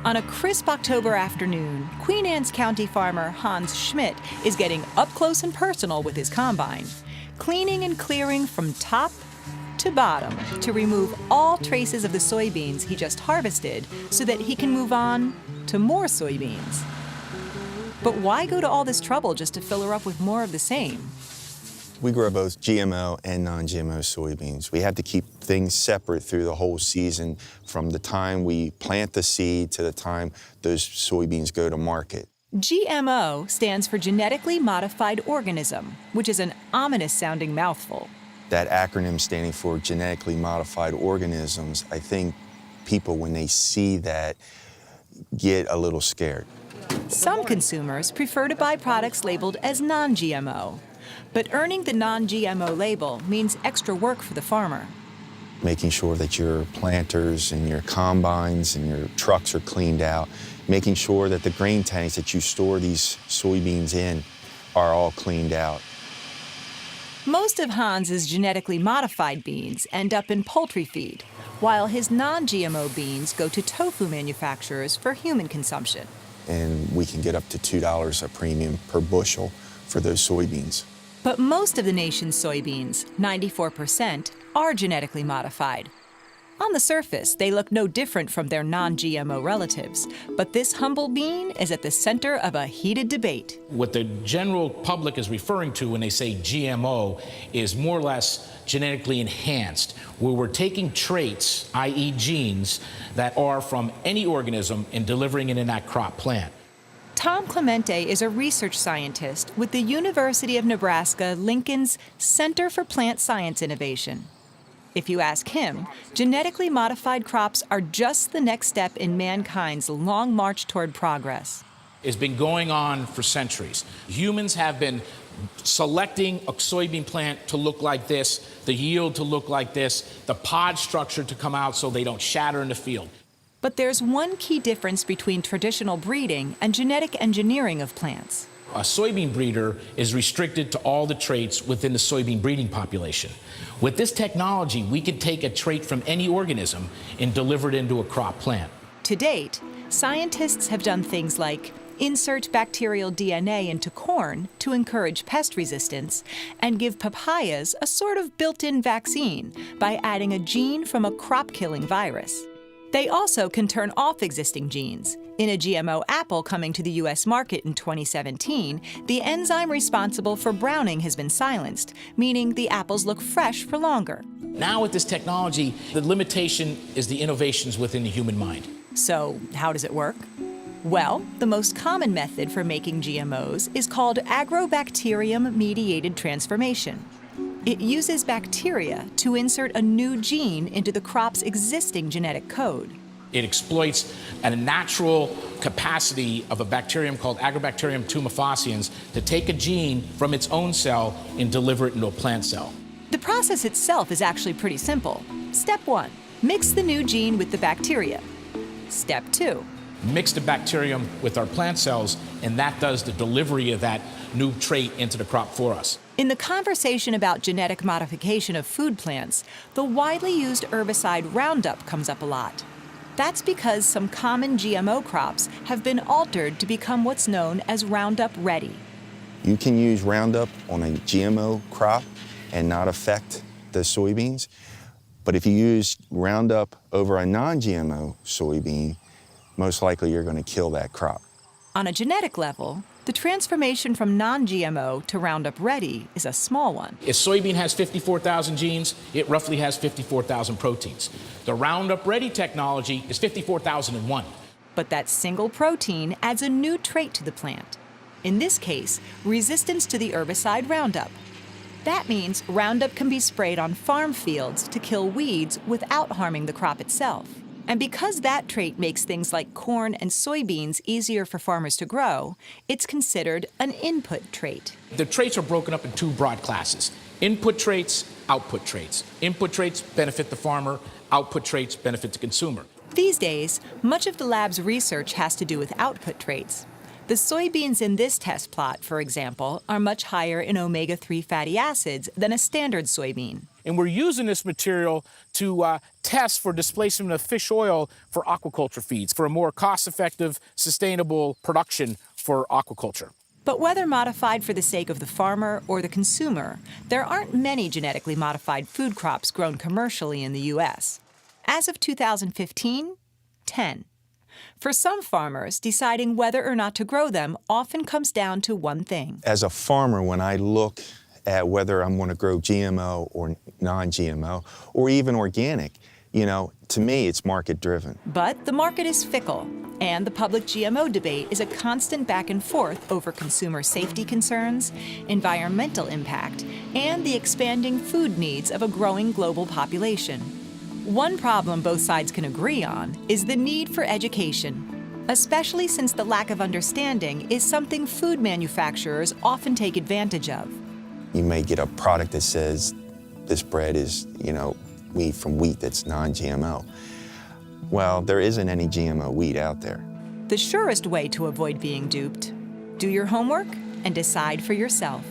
On a crisp October afternoon, Queen Anne's County farmer Hans Schmidt is getting up close and personal with his combine, cleaning and clearing from top to bottom to remove all traces of the soybeans he just harvested so that he can move on to more soybeans. But why go to all this trouble just to fill her up with more of the same? We grow both GMO and non-GMO soybeans. We have to keep things separate through the whole season, from the time we plant the seed to the time those soybeans go to market. GMO stands for Genetically Modified Organism, which is an ominous-sounding mouthful. That acronym standing for Genetically Modified Organisms, I think people, when they see that, get a little scared. Some consumers prefer to buy products labeled as non-GMO. But earning the non-GMO label means extra work for the farmer. Making sure that your planters and your combines and your trucks are cleaned out. Making sure that the grain tanks that you store these soybeans in are all cleaned out. Most of Hans's genetically modified beans end up in poultry feed, while his non-GMO beans go to tofu manufacturers for human consumption. And we can get up to $2 a premium per bushel for those soybeans. But most of the nation's soybeans, 94%, are genetically modified. On the surface, they look no different from their non-GMO relatives, but this humble bean is at the center of a heated debate. What the general public is referring to when they say GMO is more or less genetically enhanced, where we're taking traits, i.e. genes, that are from any organism and delivering it in that crop plant. Tom Clemente is a research scientist with the University of Nebraska Lincoln's Center for Plant Science Innovation. If you ask him, genetically modified crops are just the next step in mankind's long march toward progress. It's been going on for centuries. Humans have been selecting a soybean plant to look like this, the yield to look like this, the pod structure to come out so they don't shatter in the field. But there's one key difference between traditional breeding and genetic engineering of plants. A soybean breeder is restricted to all the traits within the soybean breeding population. With this technology, we can take a trait from any organism and deliver it into a crop plant. To date, scientists have done things like insert bacterial DNA into corn to encourage pest resistance and give papayas a sort of built-in vaccine by adding a gene from a crop-killing virus. They also can turn off existing genes. In a GMO apple coming to the U.S. market in 2017, the enzyme responsible for browning has been silenced, meaning the apples look fresh for longer. Now with this technology, the limitation is the innovations within the human mind. So how does it work? Well, the most common method for making GMOs is called agrobacterium-mediated transformation. It uses bacteria to insert a new gene into the crop's existing genetic code. It exploits a natural capacity of a bacterium called Agrobacterium tumefaciens to take a gene from its own cell and deliver it into a plant cell. The process itself is actually pretty simple. Step 1, mix the new gene with the bacteria. Step 2, mix the bacterium with our plant cells, and that does the delivery of that new trait into the crop for us. In the conversation about genetic modification of food plants, the widely used herbicide Roundup comes up a lot. That's because some common GMO crops have been altered to become what's known as Roundup Ready. You can use Roundup on a GMO crop and not affect the soybeans. But if you use Roundup over a non-GMO soybean, most likely you're going to kill that crop. On a genetic level, the transformation from non-GMO to Roundup Ready is a small one. If soybean has 54,000 genes, it roughly has 54,000 proteins. The Roundup Ready technology is 54,001. But that single protein adds a new trait to the plant. In this case, resistance to the herbicide Roundup. That means Roundup can be sprayed on farm fields to kill weeds without harming the crop itself. And because that trait makes things like corn and soybeans easier for farmers to grow, it's considered an input trait. The traits are broken up in two broad classes: input traits, output traits. Input traits benefit the farmer, output traits benefit the consumer. These days, much of the lab's research has to do with output traits. The soybeans in this test plot, for example, are much higher in omega-3 fatty acids than a standard soybean. and we're using this material to test for displacement of fish oil for aquaculture feeds, for a more cost-effective, sustainable production for aquaculture. But whether modified for the sake of the farmer or the consumer, there aren't many genetically modified food crops grown commercially in the U.S. As of 2015, 10. For some farmers, deciding whether or not to grow them often comes down to one thing. As a farmer, when I look at whether I'm going to grow GMO or non-GMO or even organic, to me, it's market-driven. But the market is fickle, and the public GMO debate is a constant back and forth over consumer safety concerns, environmental impact, and the expanding food needs of a growing global population. One problem both sides can agree on is the need for education, especially since the lack of understanding is something food manufacturers often take advantage of. You may get a product that says this bread is, made from wheat that's non-GMO. Well, there isn't any GMO wheat out there. The surest way to avoid being duped: do your homework and decide for yourself.